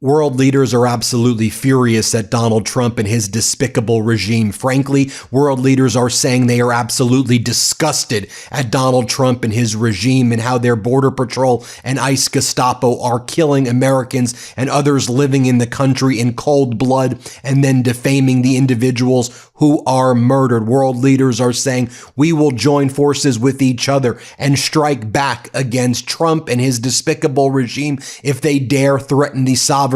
World leaders are absolutely furious at Donald Trump and his despicable regime. Frankly, world leaders are saying they are absolutely disgusted at Donald Trump and his regime and how their border patrol and ICE Gestapo are killing Americans and others living in the country in cold blood and then defaming the individuals who are murdered. World leaders are saying we will join forces with each other and strike back against Trump and his despicable regime if they dare threaten the sovereignty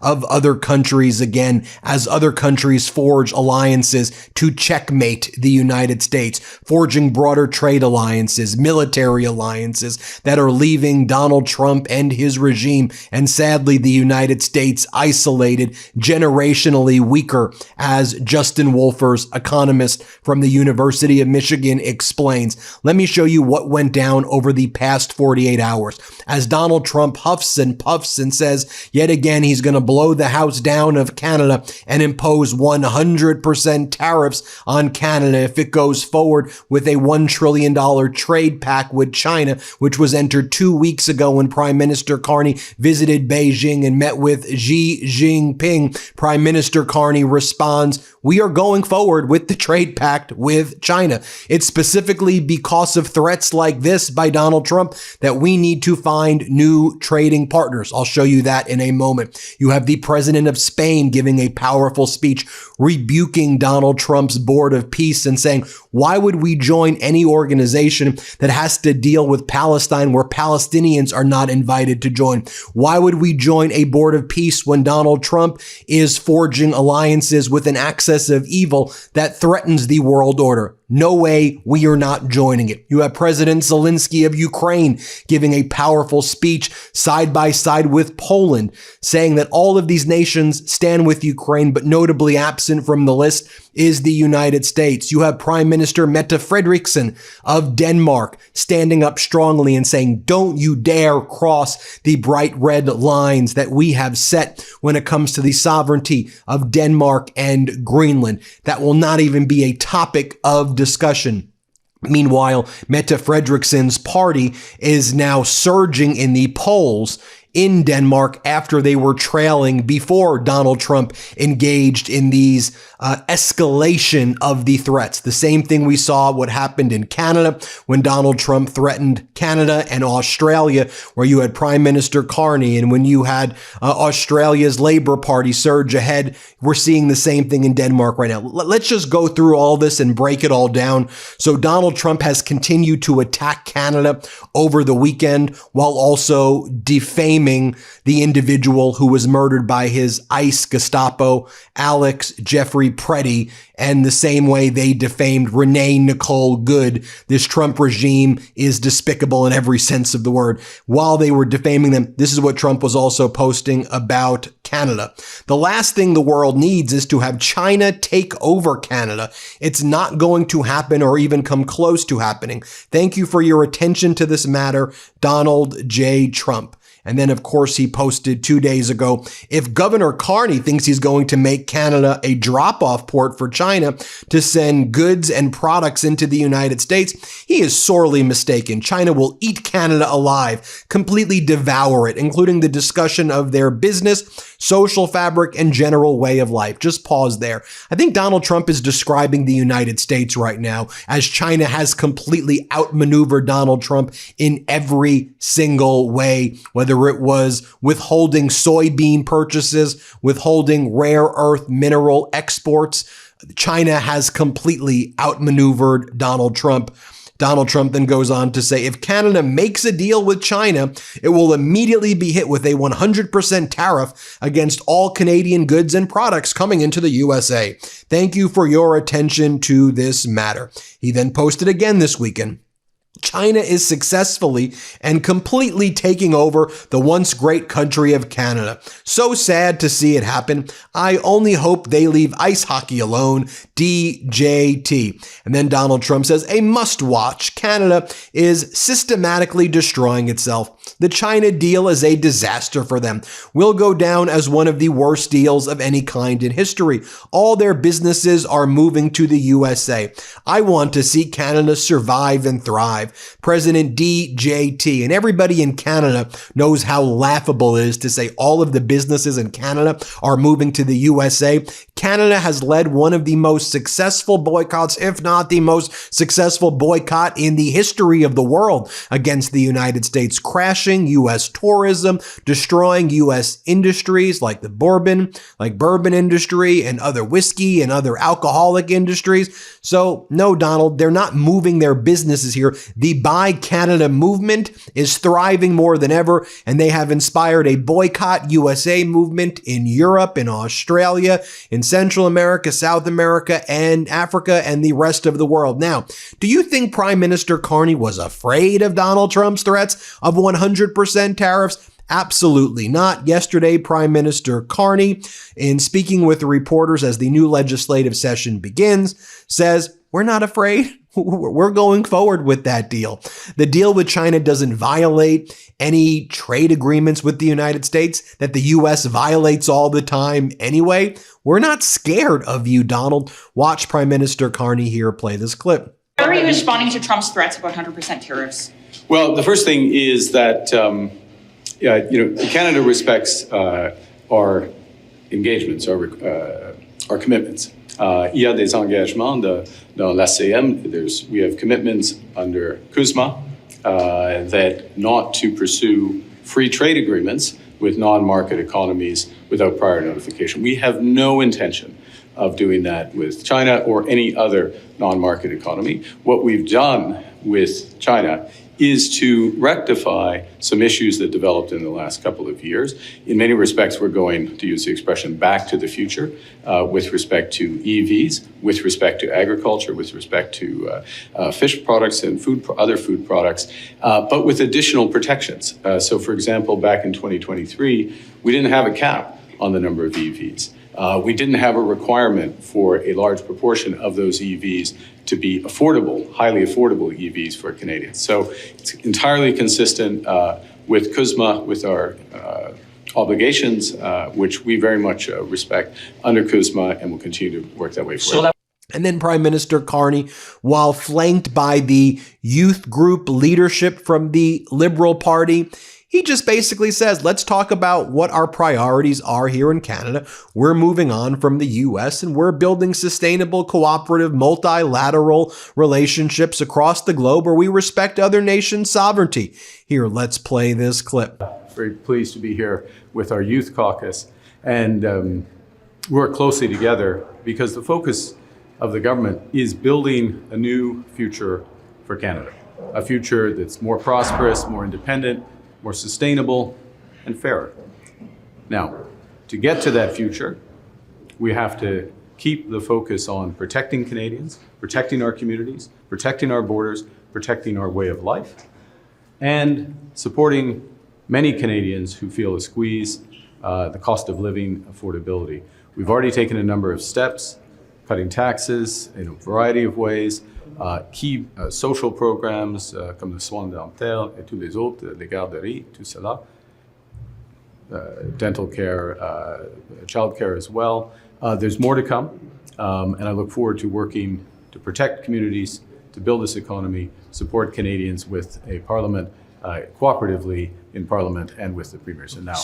of other countries again, as other countries forge alliances to checkmate the United States, forging broader trade alliances, military alliances that are leaving Donald Trump and his regime, and sadly the United States isolated, generationally weaker, as Justin Wolfers, economist from the University of Michigan, explains. Let me show you what went down over the past 48 hours. As Donald Trump huffs and puffs and says, yet again, he's going to blow the house down of Canada and impose 100% tariffs on Canada if it goes forward with a $1 trillion trade pact with China, which was entered 2 weeks ago when Prime Minister Carney visited Beijing and met with Xi Jinping. Prime Minister Carney responds, we are going forward with the trade pact with China. It's specifically because of threats like this by Donald Trump that we need to find new trading partners. I'll show you that in a moment. You have the president of Spain giving a powerful speech rebuking Donald Trump's Board of Peace and saying, why would we join any organization that has to deal with Palestine where Palestinians are not invited to join? Why would we join a Board of Peace when Donald Trump is forging alliances with an axis of evil that threatens the world order? No way, we are not joining it. You have President Zelensky of Ukraine giving a powerful speech side by side with Poland, saying that all of these nations stand with Ukraine, but notably absent from the list is the United States. You have Prime Minister Mette Frederiksen of Denmark standing up strongly and saying, don't you dare cross the bright red lines that we have set when it comes to the sovereignty of Denmark and Greenland. That will not even be a topic of discussion. Meanwhile, Mette Frederiksen's party is now surging in the polls in Denmark after they were trailing before Donald Trump engaged in these escalation of the threats. The same thing we saw what happened in Canada when Donald Trump threatened Canada and Australia, where you had Prime Minister Carney, and when you had Australia's Labour Party surge ahead. We're seeing the same thing in Denmark right now. Let's just go through all this and break it all down. So Donald Trump has continued to attack Canada over the weekend while also defaming the individual who was murdered by his ICE Gestapo, Alex Jeffrey Preddy, and the same way they defamed Renee Nicole Good. This Trump regime is despicable in every sense of the word. While they were defaming them, this is what Trump was also posting about Canada. The last thing the world needs is to have China take over Canada. It's not going to happen or even come close to happening. Thank you for your attention to this matter, Donald J. Trump. And then, of course, he posted 2 days ago, if Governor Carney thinks he's going to make Canada a drop-off port for China to send goods and products into the United States, he is sorely mistaken. China will eat Canada alive, completely devour it, including the discussion of their business, social fabric, and general way of life. Just pause there. I think Donald Trump is describing the United States right now as China has completely outmaneuvered Donald Trump in every single way, whether it was withholding soybean purchases, withholding rare earth mineral exports. China has completely outmaneuvered Donald Trump. Donald Trump then goes on to say, if Canada makes a deal with China, it will immediately be hit with a 100% tariff against all Canadian goods and products coming into the USA. Thank you for your attention to this matter. He then posted again this weekend, China is successfully and completely taking over the once great country of Canada. So sad to see it happen. I only hope they leave ice hockey alone. DJT. And then Donald Trump says, a must watch. Canada is systematically destroying itself. The China deal is a disaster for them. Will go down as one of the worst deals of any kind in history. All their businesses are moving to the USA. I want to see Canada survive and thrive. 5, President DJT. And everybody in Canada knows how laughable it is to say all of the businesses in Canada are moving to the USA. Canada has led one of the most successful boycotts, if not the most successful boycott in the history of the world against the United States, crashing U.S. tourism, destroying U.S. industries like the bourbon industry and other whiskey and other alcoholic industries. So no, Donald, they're not moving their businesses here. The Buy Canada movement is thriving more than ever, and they have inspired a boycott USA movement in Europe, in Australia, in Central America, South America, and Africa, and the rest of the world. Now, do you think Prime Minister Carney was afraid of Donald Trump's threats of 100% tariffs? Absolutely not. Yesterday, Prime Minister Carney, in speaking with the reporters as the new legislative session begins, says, "We're not afraid. We're going forward with that deal. The deal with China doesn't violate any trade agreements with the United States that the U.S. violates all the time anyway. We're not scared of you, Donald." Watch Prime Minister Carney here play this clip. How are you responding to Trump's threats about 100% tariffs? Well, the first thing is that Canada respects our engagements, our commitments. Il y a des engagements dans l'ACM. We have commitments under CUSMA that not to pursue free trade agreements with non-market economies without prior notification. We have no intention of doing that with China or any other non-market economy. What we've done with China is to rectify some issues that developed in the last couple of years. In many respects, we're going, to use the expression, back to the future with respect to EVs, with respect to agriculture, with respect to fish products and other food products, but with additional protections. So, for example, back in 2023, we didn't have a cap on the number of EVs. We didn't have a requirement for a large proportion of those EVs to be affordable, highly affordable EVs for Canadians. So it's entirely consistent with CUSMA, with our obligations, which we very much respect under CUSMA and will continue to work that way forward. And then Prime Minister Carney, while flanked by the youth group leadership from the Liberal Party, he just basically says, let's talk about what our priorities are here in Canada. We're moving on from the U.S. and we're building sustainable, cooperative, multilateral relationships across the globe where we respect other nations' sovereignty. Here, let's play this clip. Very pleased to be here with our youth caucus and work closely together because the focus of the government is building a new future for Canada, a future that's more prosperous, more independent, more sustainable, and fairer. Now, to get to that future, we have to keep the focus on protecting Canadians, protecting our communities, protecting our borders, protecting our way of life, and supporting many Canadians who feel a squeeze, the cost of living, affordability. We've already taken a number of steps, cutting taxes in a variety of ways, key social programs comme le soin dentaire et tous les autres, les garderies, tout cela, dental care, child care as well. There's more to come, and I look forward to working to protect communities, to build this economy, support Canadians with a parliament, cooperatively in parliament and with the premiers. And now,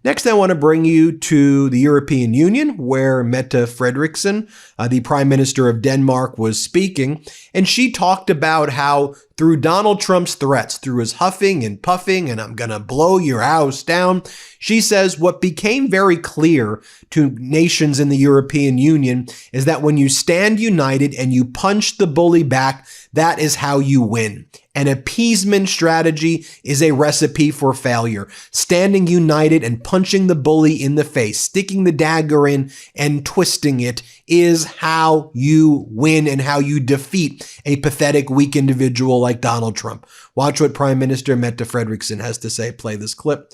Next, I want to bring you to the European Union, where Mette Frederiksen, the Prime Minister of Denmark, was speaking, and she talked about how through Donald Trump's threats, through his huffing and puffing, and I'm going to blow your house down, she says what became very clear to nations in the European Union is that when you stand united and you punch the bully back, that is how you win. An appeasement strategy is a recipe for failure. Standing united and punching the bully in the face, sticking the dagger in and twisting it is how you win and how you defeat a pathetic, weak individual like Donald Trump. Watch what Prime Minister Mette Frederiksen has to say. Play this clip.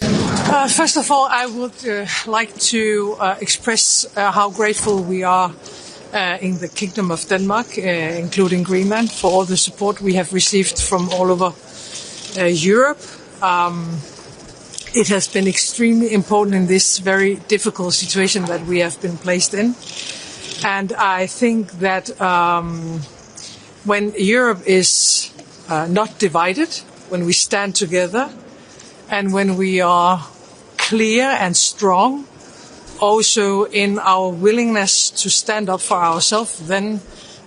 First of all, I would like to express how grateful we are in the Kingdom of Denmark, including Greenland, for all the support we have received from all over Europe. It has been extremely important in this very difficult situation that we have been placed in. And I think that when Europe is not divided, when we stand together, and when we are clear and strong, also in our willingness to stand up for ourselves, then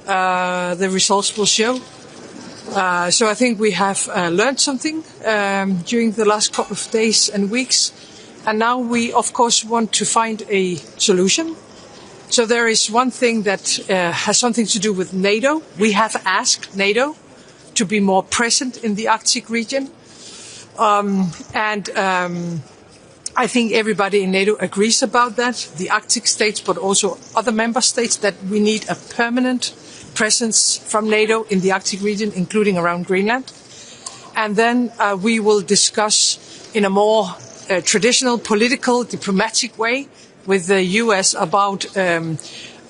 the results will show. So I think we have learned something during the last couple of days and weeks. And now we, of course, want to find a solution. So there is one thing that has something to do with NATO. We have asked NATO to be more present in the Arctic region. I think everybody in NATO agrees about that, the Arctic states, but also other member states, that we need a permanent presence from NATO in the Arctic region, including around Greenland. And then we will discuss in a more traditional political, diplomatic way with the US about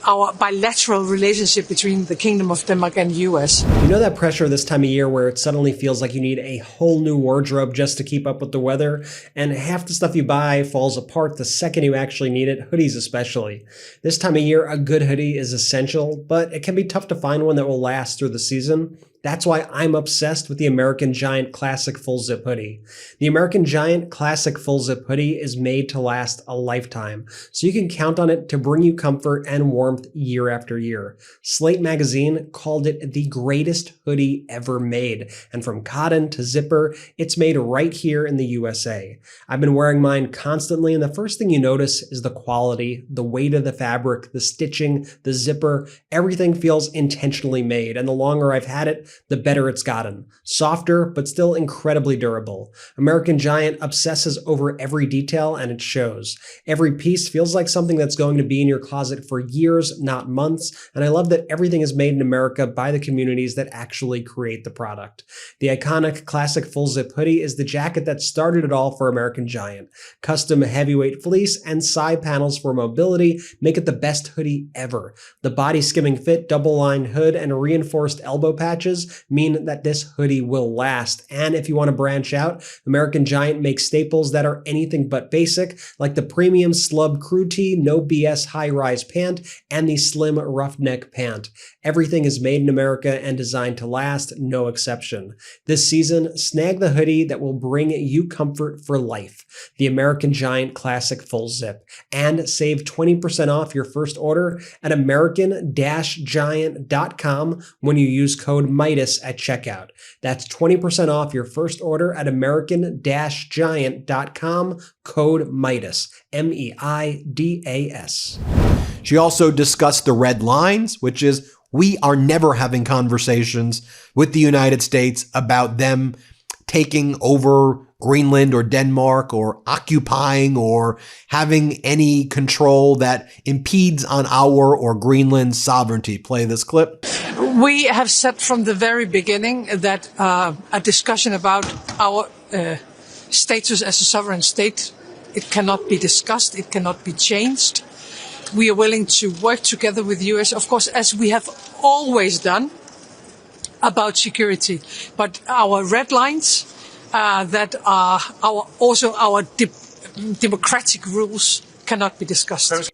our bilateral relationship between the Kingdom of Denmark and US. You know that pressure this time of year where it suddenly feels like you need a whole new wardrobe just to keep up with the weather, and half the stuff you buy falls apart the second you actually need it, hoodies especially. This time of year, a good hoodie is essential, but it can be tough to find one that will last through the season. That's why I'm obsessed with the American Giant Classic Full Zip Hoodie. The American Giant Classic Full Zip Hoodie is made to last a lifetime, so you can count on it to bring you comfort and warmth year after year. Slate magazine called it the greatest hoodie ever made, and from cotton to zipper, it's made right here in the USA. I've been wearing mine constantly, and the first thing you notice is the quality, the weight of the fabric, the stitching, the zipper. Everything feels intentionally made, and the longer I've had it, the better it's gotten. Softer, but still incredibly durable. American Giant obsesses over every detail, and it shows. Every piece feels like something that's going to be in your closet for years, not months, and I love that everything is made in America by the communities that actually create the product. The iconic classic full zip hoodie is the jacket that started it all for American Giant. Custom heavyweight fleece and side panels for mobility make it the best hoodie ever. The body skimming fit, double-lined hood, and reinforced elbow patches mean that this hoodie will last. And if you want to branch out, American Giant makes staples that are anything but basic, like the premium slub crew tee, no BS high-rise pant, and the slim roughneck pant. Everything is made in America and designed to last, no exception. This season, snag the hoodie that will bring you comfort for life. The American Giant Classic Full Zip. And save 20% off your first order at American-Giant.com when you use code MIDAS at checkout. That's 20% off your first order at American-Giant.com, code MIDAS, MEIDAS. She also discussed the red lines, which is we are never having conversations with the United States about them taking over Greenland or Denmark or occupying or having any control that impedes on our or Greenland's sovereignty. Play this clip. We have said from the very beginning that a discussion about our status as a sovereign state, it cannot be discussed, it cannot be changed. We are willing to work together with the US, of course, as we have always done, about security. But our red lines, that are our democratic rules, cannot be discussed.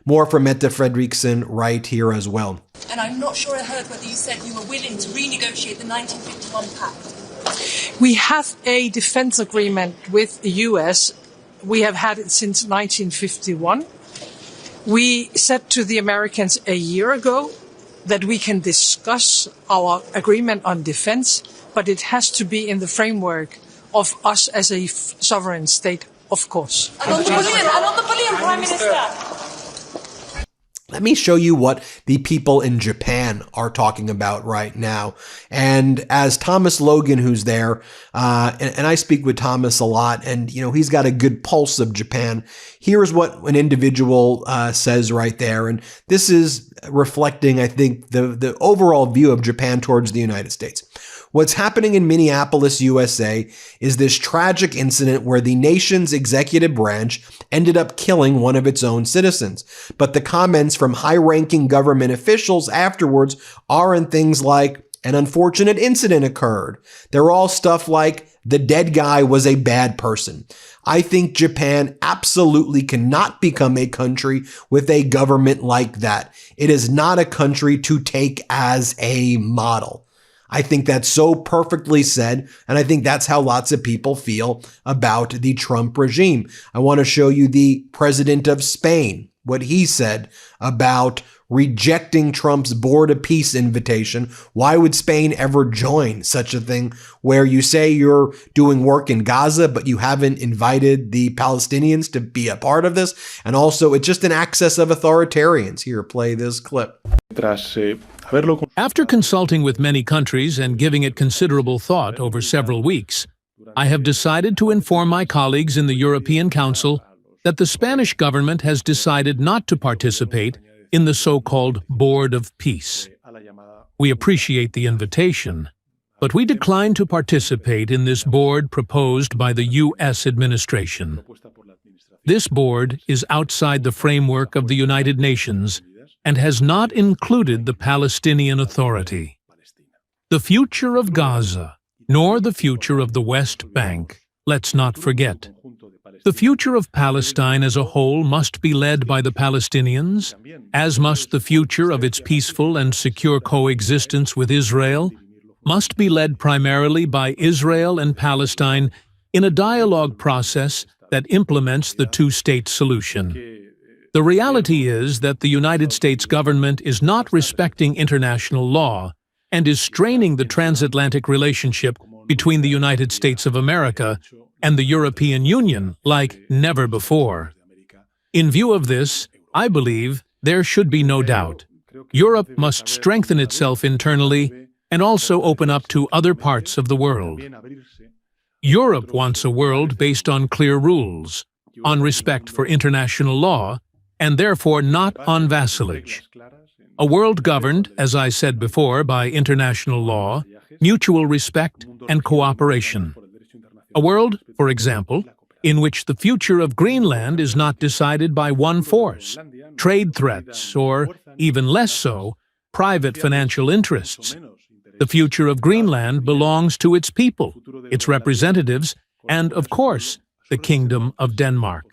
More from Mette Frederiksen right here as well. And I'm not sure I heard whether you said you were willing to renegotiate the 1951 pact. We have a defense agreement with the US. We have had it since 1951. We said to the Americans a year ago that we can discuss our agreement on defense, but it has to be in the framework of us as a sovereign state, of course. And on the bullion, Prime Minister. Let me show you what the people in Japan are talking about right now. And as Thomas Logan, who's there, and I speak with Thomas a lot, and he's got a good pulse of Japan. Here's what an individual says right there, and this is reflecting, I think, the overall view of Japan towards the United States. What's happening in Minneapolis, USA, is this tragic incident where the nation's executive branch ended up killing one of its own citizens. But the comments from high-ranking government officials afterwards aren't things like, an unfortunate incident occurred. They're all stuff like, the dead guy was a bad person. I think Japan absolutely cannot become a country with a government like that. It is not a country to take as a model. I think that's so perfectly said, and I think that's how lots of people feel about the Trump regime. I want to show you the president of Spain, what he said about rejecting Trump's Board of Peace invitation. Why would Spain ever join such a thing where you say you're doing work in Gaza, but you haven't invited the Palestinians to be a part of this? And also, it's just an access of authoritarians. Here, play this clip. After consulting with many countries and giving it considerable thought over several weeks, I have decided to inform my colleagues in the European Council that the Spanish government has decided not to participate in the so-called Board of Peace. We appreciate the invitation, but we decline to participate in this board proposed by the U.S. administration. This board is outside the framework of the United Nations and has not included the Palestinian Authority. The future of Gaza, nor the future of the West Bank, let's not forget. The future of Palestine as a whole must be led by the Palestinians, as must the future of its peaceful and secure coexistence with Israel, must be led primarily by Israel and Palestine in a dialogue process that implements the two-state solution. The reality is that the United States government is not respecting international law and is straining the transatlantic relationship between the United States of America and the European Union like never before. In view of this, I believe there should be no doubt. Europe must strengthen itself internally and also open up to other parts of the world. Europe wants a world based on clear rules, on respect for international law, and therefore not on vassalage. A world governed, as I said before, by international law, mutual respect, and cooperation. A world, for example, in which the future of Greenland is not decided by one force, trade threats, or, even less so, private financial interests. The future of Greenland belongs to its people, its representatives, and, of course, the Kingdom of Denmark.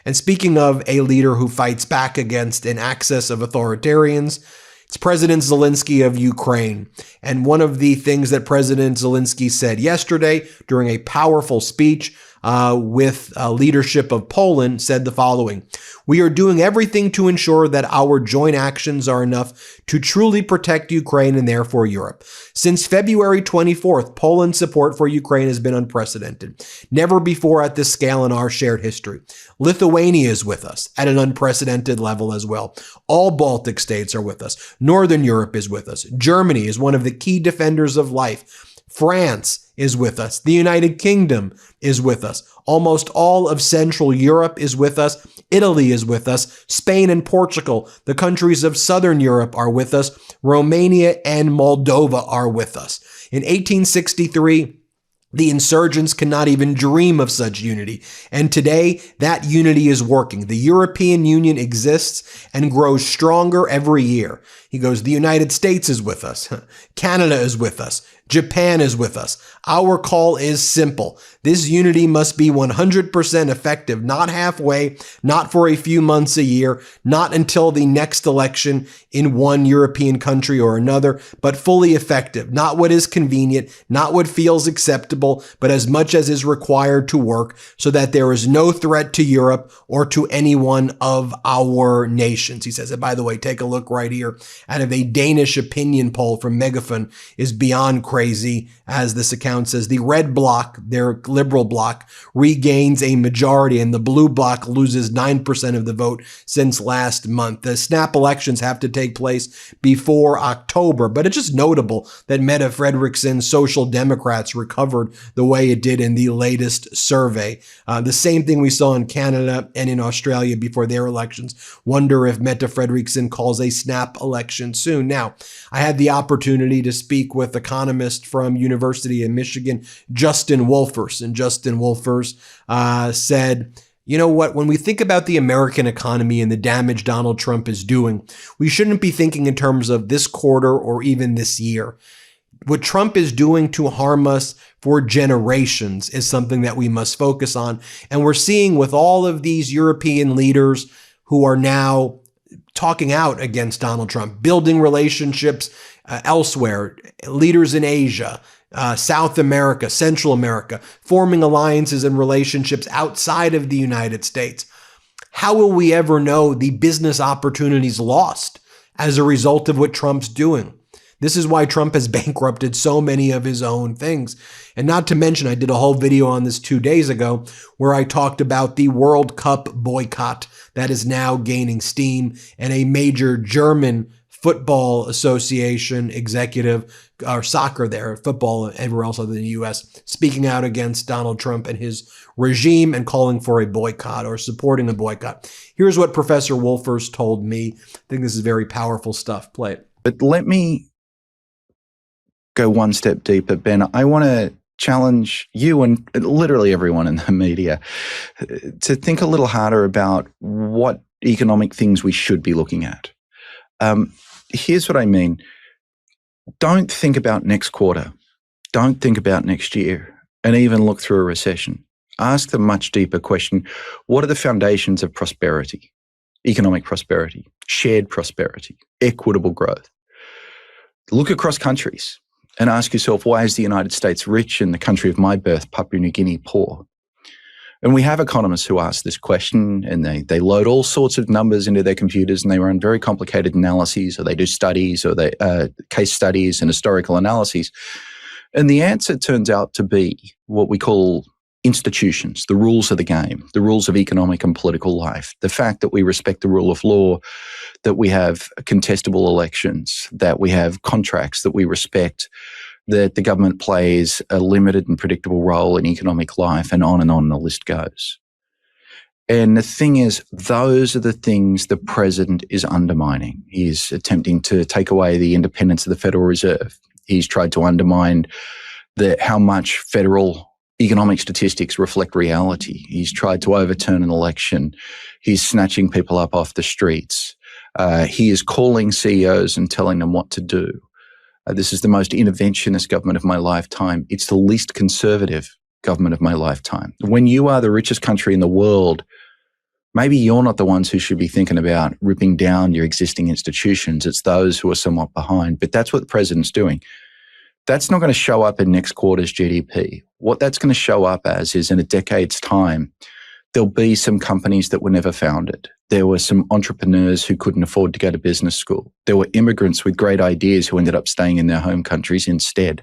And speaking of a leader who fights back against an axis of authoritarians, it's President Zelensky of Ukraine. And one of the things that President Zelensky said yesterday during a powerful speech with leadership of Poland said the following: "We are doing everything to ensure that our joint actions are enough to truly protect Ukraine and therefore Europe. Since February 24th, Poland's support for Ukraine has been unprecedented. Never before at this scale in our shared history. Lithuania is with us at an unprecedented level as well. All Baltic states are with us. Northern Europe is with us. Germany is one of the key defenders of life. France is with us. The United Kingdom is with us. Almost all of Central Europe is with us. Italy is with us. Spain and Portugal, the countries of Southern Europe, are with us. Romania and Moldova are with us. In 1863, the insurgents cannot even dream of such unity. And today, that unity is working. The European Union exists and grows stronger every year." He goes, "The United States is with us. Canada is with us. Japan is with us. Our call is simple. This unity must be 100% effective, not halfway, not for a few months a year, not until the next election in one European country or another, but fully effective, not what is convenient, not what feels acceptable, but as much as is required to work so that there is no threat to Europe or to any one of our nations." He says, and by the way, take a look right here out of a Danish opinion poll from Megaphone is beyond crazy. As this account says, the red bloc, their liberal bloc, regains a majority and the blue bloc loses 9% of the vote since last month. The snap elections have to take place before October, but it's just notable that Mette Frederiksen's Social Democrats recovered the way it did in the latest survey. The same thing we saw in Canada and in Australia before their elections. Wonder if Mette Frederiksen calls a snap election soon. Now, I had the opportunity to speak with economist from University of Michigan, Justin Wolfers, and Justin Wolfers said, you know what, when we think about the American economy and the damage Donald Trump is doing, we shouldn't be thinking in terms of this quarter or even this year. What Trump is doing to harm us for generations is something that we must focus on. And we're seeing with all of these European leaders who are now talking out against Donald Trump, building relationships elsewhere, leaders in Asia, South America, Central America, forming alliances and relationships outside of the United States. How will we ever know the business opportunities lost as a result of what Trump's doing? This is why Trump has bankrupted so many of his own things. And not to mention, I did a whole video on this 2 days ago where I talked about the World Cup boycott that is now gaining steam, and a major German football association executive, or soccer there, football everywhere else other than the U.S., speaking out against Donald Trump and his regime and calling for a boycott or supporting a boycott. Here's what Professor Wolfers told me. I think this is very powerful stuff. Play it. But let me go one step deeper, Ben. I want to challenge you and literally everyone in the media to think a little harder about what economic things we should be looking at. Here's what I mean. Don't think about next quarter. Don't think about next year, and even look through a recession. Ask the much deeper question, what are the foundations of prosperity? Economic prosperity, shared prosperity, equitable growth. Look across countries and ask yourself, why is the United States rich and the country of my birth, Papua New Guinea, poor? And we have economists who ask this question, and they load all sorts of numbers into their computers, and they run very complicated analyses, or they do studies, or they case studies and historical analyses. And the answer turns out to be what we call institutions, the rules of the game, the rules of economic and political life, the fact that we respect the rule of law, that we have contestable elections, that we have contracts that we respect, that the government plays a limited and predictable role in economic life, and on the list goes. And the thing is, those are the things the president is undermining. He's attempting to take away the independence of the Federal Reserve. He's tried to undermine how much federal economic statistics reflect reality. He's tried to overturn an election. He's snatching people up off the streets. He is calling CEOs and telling them what to do. This is the most interventionist government of my lifetime. It's the least conservative government of my lifetime. When you are the richest country in the world, maybe you're not the ones who should be thinking about ripping down your existing institutions. It's those who are somewhat behind. But that's what the president's doing. That's not going to show up in next quarter's GDP. What that's going to show up as is, in a decade's time, there'll be some companies that were never founded. There were some entrepreneurs who couldn't afford to go to business school. There were immigrants with great ideas who ended up staying in their home countries instead.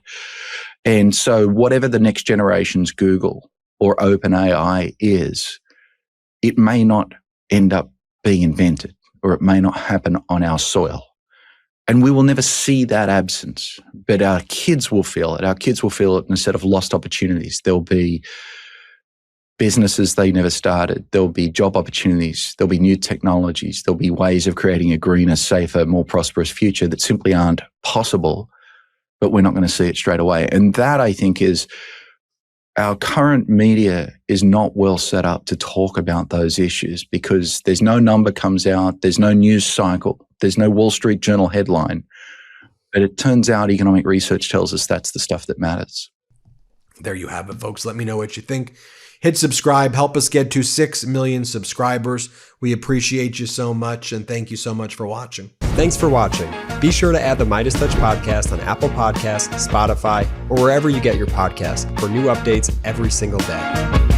And so whatever the next generation's Google or OpenAI is, it may not end up being invented, or it may not happen on our soil. And we will never see that absence, but our kids will feel it. Our kids will feel it in a set of lost opportunities. There'll be businesses they never started. There'll be job opportunities. There'll be new technologies. There'll be ways of creating a greener, safer, more prosperous future that simply aren't possible, but we're not going to see it straight away. And that, I think, is our current media is not well set up to talk about those issues, because there's no number comes out, there's no news cycle, there's no Wall Street Journal headline. But it turns out economic research tells us that's the stuff that matters. There you have it, folks. Let me know what you think. Hit subscribe. Help us get to 6 million subscribers. We appreciate you so much, and thank you so much for watching. Thanks for watching. Be sure to add the MeidasTouch podcast on Apple Podcasts, Spotify, or wherever you get your podcasts for new updates every single day.